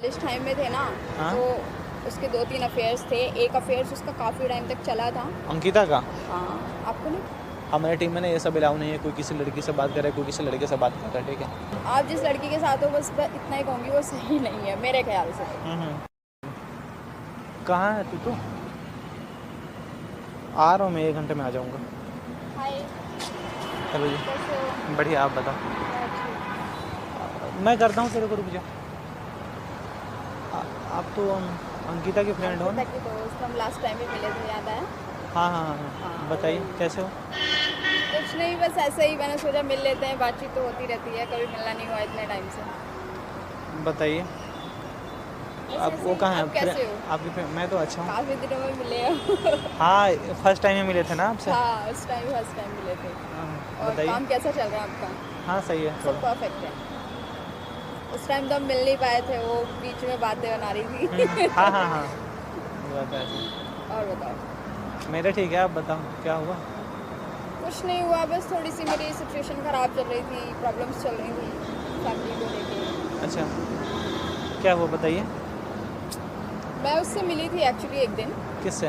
इस टाइम में थे ना। हाँ? तो उसके 2-3 अफेयर्स थे। एक अफेयर्स उसका काफ़ी टाइम तक चला था। अंकिता का? हाँ, आपको नहीं? हमारी टीम में ना ये सब अलाउ नहीं है, कोई किसी लड़की से बात करे, कोई किसी लड़के से बात कर रहा है, ठीक है? आप जिस लड़की के साथ हो बस इतना ही कहूँगी, वो सही नहीं है मेरे ख्याल से तो। कहाँ है तू? आ रहा हूँ मैं, 1 घंटे में आ जाऊँगा। हाय, चलो जी, कैसे हो? बढ़िया, आप बताओ। मैं ठीक। मैं करता हूँ तेरे को, रुक जा। आप तो अंकिता के फ्रेंड हो ना? अंकिता की दोस्त, हम लास्ट टाइम भी मिले थे, याद आया? हाँ हाँ हाँ हाँ, हाँ, बताइए वही। कैसे हो? कुछ नहीं, बस ऐसे ही मैंने सोचा मिल लेते हैं, बातचीत तो होती रहती है, कभी मिलना नहीं हुआ इतने टाइम से। बताइए। बस आप ऐसे वो ही। कहाँ आप कैसे हो? हैं? आपकी फ्रेंड? मैं तो अच्छा हूँ। काफ़ी दिनों में मिले हो। हाँ, फर्स्ट टाइम ही मिले थे ना आपसे। हाँ, उस टाइम फर्स्ट टाइम मिले थे। हाँ, और बताइए। काम कैसा चल रहा है आपका? हाँ सही है सब थोड़ा। परफेक्ट है। उस टाइम तो हम मिल नहीं पाए थे, वो बीच में बातें बना रही थी। हाँ हाँ हाँ, ये बात है ऐसे। और बताओ। मेरा ठीक है, आप बताओ क्या हुआ? कुछ नहीं हुआ, बस थोड़ी सी मेरी सिचुएशन ख़राब चल रही थी, प्रॉब्लम्स चल रही थी फैमिली को लेके। अच्छा, क्या हुआ बताइए। मैं उससे मिली थी एक्चुअली एक दिन। किससे?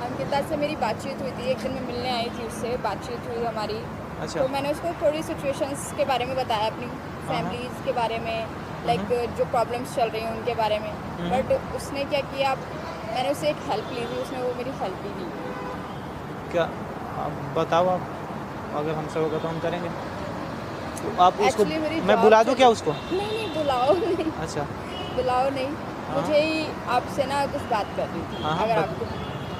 अंकिता से मेरी बातचीत हुई थी, एक दिन मैं मिलने आई थी उससे, बातचीत हुई हमारी। अच्छा। तो मैंने उसको थोड़ी सिचुएशंस के बारे में बताया, अपनी हाँ हाँ। फैमिलीज़ के बारे में, लाइक जो प्रॉब्लम्स चल रही हैं उनके बारे में। बट उसने क्या किया, मैंने उससे एक हेल्प ली थी, उसने वो मेरी हेल्प ही नहीं की। क्या? आप बताओ, आप अगर हमसे होगा तो हम करेंगे। तो आप उसको, एक्चुअली मेरी मैं जॉब बुला दूँ चली। क्या उसको? नहीं नहीं, बुलाओ नहीं। अच्छा। बुलाओ नहीं। हाँ। मुझे ही आपसे ना कुछ बात करनी थी। हाँ हाँ,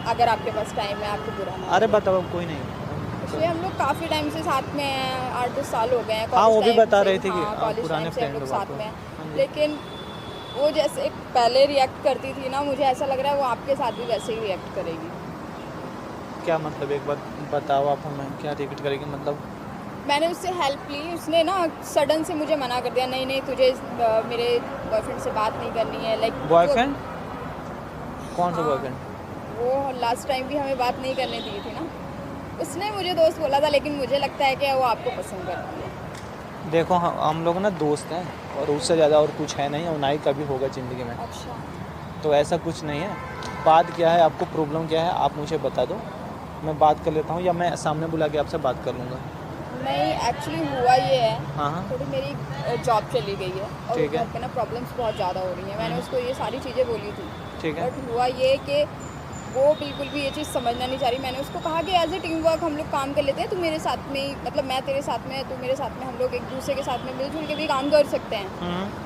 अगर आपके पास टाइम है, आपको बुरा ना अरे लगे। बताओ, कोई नहीं। इसलिए हम लोग काफ़ी टाइम से साथ में हैं, 8-10 साल हो गए हैं हाँ, वो कॉलेज भी टाइम बता से। रही थी कि हाँ, आप कॉलेज पुराने टाइम से हम फ्रेंड लोग हो आप साथ तो। में हैं। हाँ जी। लेकिन वो जैसे पहले रिएक्ट करती थी ना, मुझे ऐसा लग रहा है वो आपके साथ भी वैसे ही रिएक्ट करेगी। क्या मतलब, एक बार बताओ आप हमें, क्या रिपीट करेगी मतलब? मैंने उससे हेल्प ली, उसने ना सडन से मुझे मना कर दिया, नहीं नहीं तुझे मेरे बॉयफ्रेंड से बात नहीं करनी है, लाइक जो। बॉयफ्रेंड? कौन सा हाँ, बॉयफ्रेंड? वो लास्ट टाइम भी हमें बात नहीं करने दी थी ना। उसने मुझे दोस्त बोला था, लेकिन मुझे लगता है कि वो आपको पसंद करती है। देखो, हम लोग ना दोस्त हैं, और उससे ज़्यादा और कुछ है नहीं, और ना ही कभी होगा ज़िंदगी में। अच्छा। तो ऐसा कुछ नहीं है। बात क्या है, आपको प्रॉब्लम क्या है, आप मुझे बता दो, मैं बात कर लेता हूँ, या मैं सामने बुला के आपसे बात कर लूँगा। नहीं, एक्चुअली हुआ ये है, हाँ हाँ। थोड़ी मेरी जॉब चली गई है और ठीक है। घर पे ना प्रॉब्लम्स बहुत ज़्यादा हो रही हैं। मैंने उसको ये सारी चीज़ें बोली थी। ठीक है। बट हुआ ये कि वो बिल्कुल भी ये चीज़ समझना नहीं चाह रही। मैंने उसको कहा कि एज ए टीम वर्क हम लोग काम कर लेते हैं, तू मेरे साथ में ही, मतलब मैं तेरे साथ में, तू मेरे साथ में, हम लोग एक दूसरे के साथ में मिलजुल के भी काम कर सकते हैं।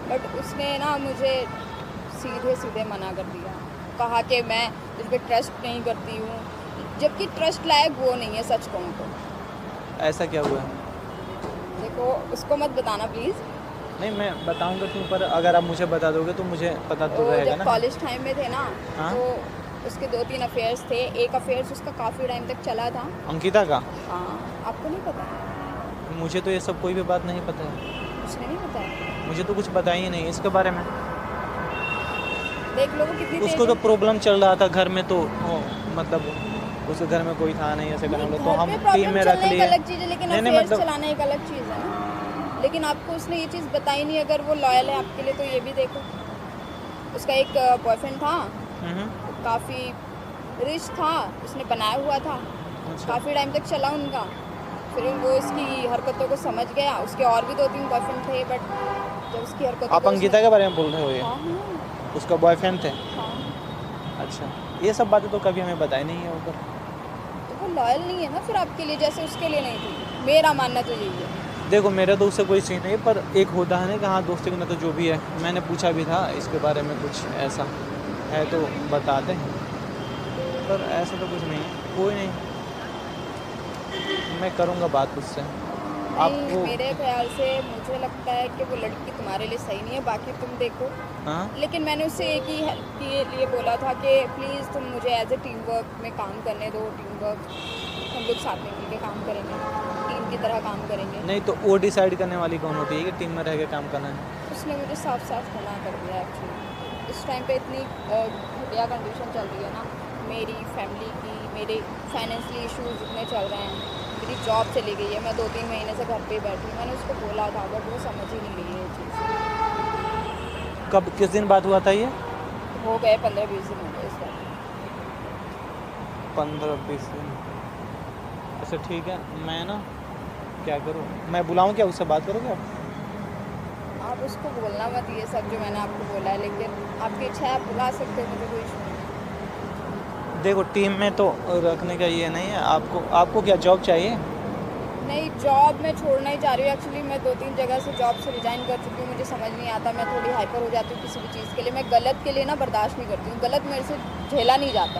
बट उसने ना मुझे सीधे सीधे मना कर दिया, कहा कि मैं इस पर ट्रस्ट नहीं करती हूँ, जबकि ट्रस्ट लायक वो नहीं है, सच कहूँ तो। ऐसा क्या हुआ है? देखो, उसको मत बताना प्लीज़। नहीं, मैं बताऊँगा क्यों, पर अगर आप मुझे बता दोगे तो मुझे पता तो वो रहेगा जब ना। कॉलेज टाइम में थे ना। हाँ? तो उसके 2-3 अफेयर्स थे। एक अफेयर्स उसका काफ़ी टाइम तक चला था। अंकिता का? हाँ, आपको नहीं पता? मुझे तो ये सब कोई भी बात नहीं पता है। उसने नहीं बताया? मुझे तो कुछ पता ही नहीं इसके बारे में। देख लो वो कितनी उसको तेज तो है। प्रॉब्लम चल रहा था घर में, तो मतलब उसके घर में कोई था नहीं ऐसे करने नहीं, वाला, तो घर हम पे टीम प्रॉब्लम में रख चलना एक लिए। अलग चीज़ है, लेकिन नहीं नहीं, अफेयर्स मतलब चलाना एक अलग चीज़ है ना। लेकिन आपको उसने ये चीज़ बताई नहीं, अगर वो लॉयल है आपके लिए तो ये भी देखो। उसका एक बॉयफ्रेंड था, काफ़ी रिच था, उसने बनाया हुआ था, अच्छा। काफ़ी टाइम तक चला उनका। फिर वो इसकी हरकतों को समझ गया। उसके और भी 2-3 बॉयफ्रेंड थे, बट जब उसकी हरकतों आप को अंकिता के बारे में बोल रहे हो? ये हाँ हाँ उसका बॉयफ्रेंड थे? हाँ। अच्छा, ये सब बातें तो कभी हमें बताई नहीं है ऊपर। तो वो लॉयल नहीं है ना फिर आपके लिए, जैसे उसके लिए नहीं थी। मेरा मानना तो यही है। देखो, मेरा तो उससे कोई सीन नहीं, पर एक होता है ना कि हाँ, दोस्ती के नाते जो भी है। मैंने पूछा भी था इसके बारे में, कुछ ऐसा है तो बता दें, पर ऐसा तो कुछ नहीं है। कोई नहीं, मैं करूँगा बात उससे। नहीं, आपको? मेरे ख्याल से मुझे लगता है कि वो लड़की तुम्हारे लिए सही नहीं है, बाकी तुम देखो। हाँ। लेकिन मैंने उससे एक ही हेल्प के लिए बोला था कि प्लीज़ तुम मुझे एज ए टीम वर्क में काम करने दो। टीम वर्क हम लोग साथ में मिलकर काम करेंगे, टीम की तरह काम करेंगे। नहीं तो वो डिसाइड करने वाली कौन होती है कि टीम में रह के काम करना है? उसने मुझे साफ साफ मना कर दिया एक्चुअली। इस टाइम पे इतनी घटिया कंडीशन चल रही है ना मेरी फैमिली की, मेरे फाइनेंशियली इश्यूज इतने चल रहे हैं, मेरी जॉब चली गई है, मैं 2-3 महीने से घर पे ही बैठी हूँ। मैंने उसको बोला था, बट वो समझ ही नहीं रही है ये चीज़। कब किस दिन बात हुआ था ये? हो गए 15-20 दिन हो गए इस बार। 15-20 दिन। अच्छा ठीक है, मैं ना क्या करूँ, मैं बुलाऊँ क्या, उससे बात करोगे आप? आप उसको बोलना मत ये सब जो मैंने आपको बोला है, लेकिन आपकी इच्छा है आप बुला सकते हो, मुझे कोई इशू नहीं। देखो टीम में तो रखने का ये नहीं है, आपको क्या जॉब चाहिए? नहीं, जॉब मैं छोड़ना ही चाह रही हूँ। एक्चुअली मैं 2-3 जगह से जॉब से रिज़ाइन कर चुकी हूँ। मुझे समझ नहीं आता, मैं थोड़ी हाइपर हो जाती हूँ किसी भी चीज़ के लिए। मैं गलत के लिए ना बर्दाश्त नहीं करती हूँ, गलत मेरे से झेला नहीं जाता,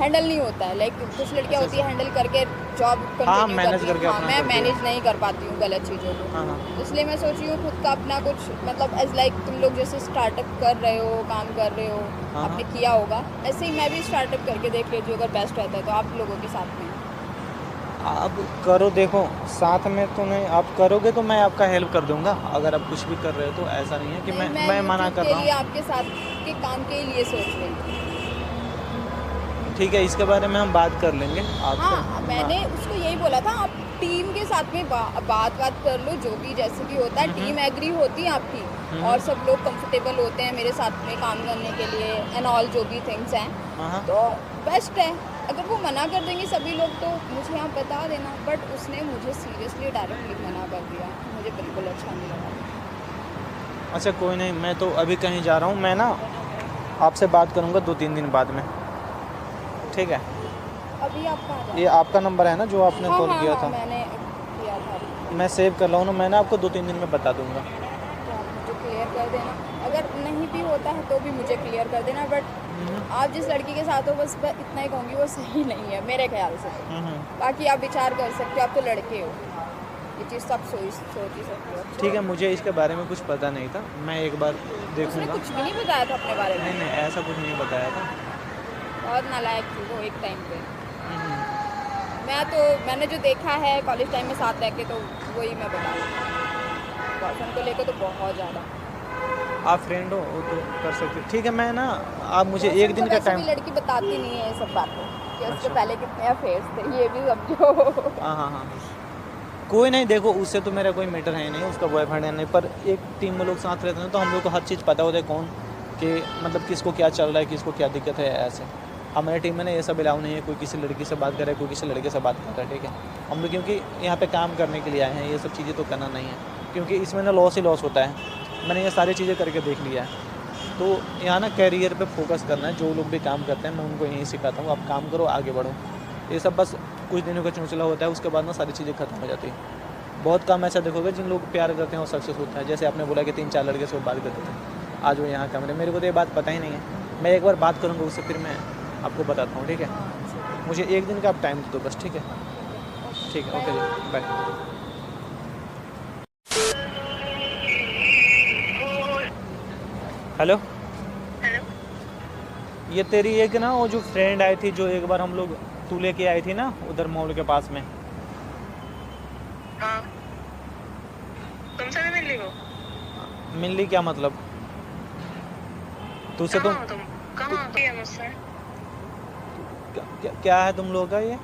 हैंडल नहीं होता है। लाइक कुछ लड़कियाँ होती है हैंडल करके जॉब कंटिन्यू मैनेज करती हैं। करके हाँ, अपना मैं करती है। मैनेज नहीं कर पाती हूँ गलत चीज़ों को। हाँ हाँ। इसलिए मैं सोच रही हूँ खुद का अपना कुछ, मतलब एज लाइक तुम लोग जैसे स्टार्टअप कर रहे हो, काम कर रहे हो, हाँ, आपने किया होगा, ऐसे ही मैं भी स्टार्टअप करके देख लेती हूँ। अगर बेस्ट रहता है तो आप लोगों के साथ में। आप करो, देखो साथ में तो नहीं, आप करोगे तो मैं आपका हेल्प कर दूंगा। अगर आप कुछ भी कर रहे हो तो ऐसा नहीं है कि नहीं, मैं मना YouTube कर के रहा लिए हूँ। आपके साथ के काम के लिए सोच रही हूँ। ठीक है, इसके बारे में हम बात कर लेंगे आपसे। हाँ, मैंने उसको यही बोला था, आप टीम के साथ में बात कर लो, जो भी जैसे भी होता है। टीम एग्री होती है आपकी और सब लोग कंफर्टेबल होते हैं मेरे साथ में काम करने के लिए एंड ऑल जो भी थिंग्स हैं, हाँ तो बेस्ट है। अगर वो मना कर देंगे सभी लोग तो मुझे आप बता देना, बट उसने मुझे सीरियसली डायरेक्टली मना कर दिया, मुझे बिल्कुल अच्छा नहीं लगा। अच्छा कोई नहीं, मैं तो अभी कहीं जा रहा हूँ, मैं ना आपसे बात करूँगा 2-3 दिन बाद में, ठीक है? अभी आप कहाँ जा रहे ये आपका नंबर है ना जो आपने हैं? कॉल हाँ, किया हाँ, था? मैंने किया था। मैं सेव कर रहा हूँ ना, मैं ना आपको 2-3 दिन में बता दूंगा। तो आप मुझे क्लियर कर देना, अगर नहीं भी होता है तो भी मुझे क्लियर कर देना। बट आप जिस लड़की के साथ हो बस मैं इतना ही कहूँगी, वो सही नहीं है मेरे ख्याल से तो। बाकी आप विचार कर सकते हो, आप तो लड़के हो, ये चीज़ सब सोच ही सकते हो। ठीक है, मुझे इसके बारे में कुछ पता नहीं था, मैं एक बार उसने देखूंगा। कुछ भी नहीं बताया था अपने बारे में। नहीं ऐसा कुछ नहीं बताया था। बहुत नालायक थी वो एक टाइम पे। मैंने जो देखा है कॉलेज टाइम में साथ रह के, तो वही मैं बता रही हूँ। बॉयफ्रेंड को लेकर तो बहुत ज़्यादा। आप फ्रेंड हो वो तो कर सकते हो। ठीक है, मैं ना आप मुझे एक दिन का वैसे टाइम। भी लड़की बताती नहीं है ये सब बातें कि उसके अच्छा। पहले कितने अफेयर्स थे, ये भी समझो। हाँ कोई नहीं, देखो उससे तो मेरा कोई मैटर है नहीं, उसका बॉयफ्रेंड है नहीं, पर एक टीम में लोग साथ रहते हैं तो हम लोग को हर चीज़ पता होता है कौन कि मतलब किसको क्या चल रहा है, किसको क्या दिक्कत है। ऐसे हमारे टीम में ना ये सब अलाउ नहीं है, कोई किसी लड़की से बात करे, कोई किसी लड़के से बात कर रहा है, ठीक है? हम लोग क्योंकि यहाँ पे काम करने के लिए आए हैं, ये सब चीज़ें तो करना नहीं है, क्योंकि इसमें ना लॉस ही लॉस होता है। मैंने ये सारी चीज़ें करके देख लिया है। तो यहाँ ना कैरियर पे फोकस करना है। जो लोग भी काम करते हैं मैं उनको यही सिखाता हूँ, आप काम करो, आगे बढ़ो। ये सब बस कुछ दिनों का चौंचला होता है, उसके बाद ना सारी चीज़ें खत्म हो जाती है। बहुत कम ऐसा देखोगे जिन लोग प्यार करते हैं और सक्सेस होता है। जैसे आपने बोला कि 3-4 लड़के से वो बात करते थे, आज वो यहाँ कैमरे, मेरे को तो ये बात पता ही नहीं है। मैं एक बार बात करूँगा उससे, फिर मैं आपको बताता हूँ, ठीक है? मुझे एक दिन का आप टाइम दे दो बस, ठीक है? ठीक है, ओके जी, बाय। हेलो, ये तेरी एक ना वो जो फ्रेंड आई थी, जो एक बार हम लोग तू लेके आई थी ना उधर मॉल के पास में। हाँ, तुमसे भी मिल ली वो? मिल ली क्या मतलब? तुझसे तुम कहाँ हो तुम? कहाँ की है मुझसे? क्या है तुम लोग का ये?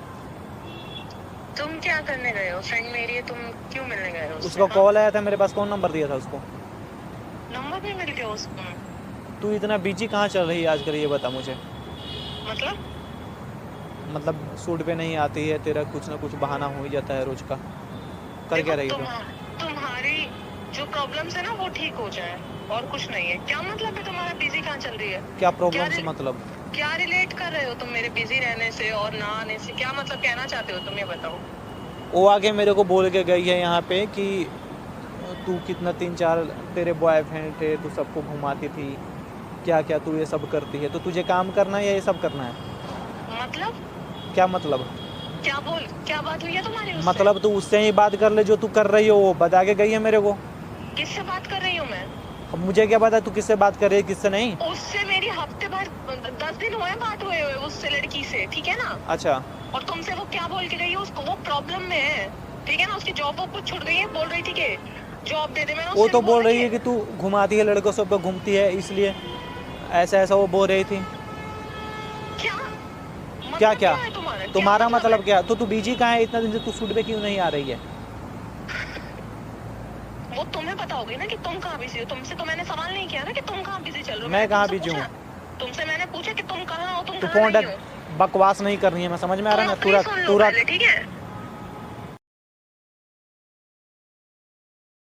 तुम क्या करने गए हो? फ्रेंड मेरी है, तुम क्यों मिलने गए हो उससे? उसका कॉल आया था मेरे पास, कौन नंबर दिया था उसको? नंबर भी मिल गया उसको? तू इतना बिजी कहाँ चल रही है आजकल, ये बता मुझे। मतलब सूट पे नहीं आती है, तेरा कुछ ना कुछ बहाना हो ही जाता है रोज का। कर क्या रही है तुम्हारी जो प्रॉब्लम्स है ना वो ठीक हो जाए और कुछ नहीं है। क्या मतलब है तुम्हारा बिजी कहाँ चल रही है? क्या प्रॉब्लम से मतलब? क्या रिलेट कर रहे हो तुम मेरे बिजी रहने से और ना आने से? क्या मतलब कहना चाहते हो तुम, ये बताओ। वो आके मेरे को बोल के गई है यहाँ पे कि तू कितना 3-4 तेरे बॉयफ्रेंड थे, तू सबको घुमाती थी, क्या क्या तू ये सब करती है, तो तुझे काम करना है या ये सब करना है? मतलब क्या मतलब? क्या बात हुई है तुम्हारी उससे? मतलब तू उससे ही बात कर ले, जो तू कर रही हो वो बता के गई है मेरे को। किससे बात कर रही हूँ मैं? अब मुझे क्या पता तू किससे बात कर रही है, किससे नहीं। उससे मेरी हफ्ते भर 10 दिन हुए बात हुए उससे, लड़की से, ठीक है ना? अच्छा, और तुमसे वो क्या बोल के गई है? उसको वो प्रॉब्लम में है, ठीक है ना? उसकी जॉब कुछ छूट गई है, बोल रही थी कि जॉब दे दे। मैंने वो उससे तो बोला बोल रही है कि तू घुमाती है लड़कों से, ऊपर घूमती है, इसलिए ऐसा वो बोल रही थी। क्या क्या मतलब क्या है तुम्हारा मतलब क्या? तो तू बिजी कहाँ है इतना दिन से, तू शूट पे क्यों नहीं आ रही है? वो तुम्हें पता होगी ना कि तुम कहाँ बिजी हो। तुमसे तो मैंने सवाल नहीं किया ना कि तुम कहाँ बिजी चल रहे हो। मैं मैंने कहाँ तुमसे बिजी हूँ? पूछा- तुमसे मैंने पूछा कि तुम कहाँ हो, तुम तू कहाँ फोन नहीं हो। बकवास नहीं कर रही है, मैं समझ में आ रहा है ना? तुम अपनी सुन लो पहले, ठीक है?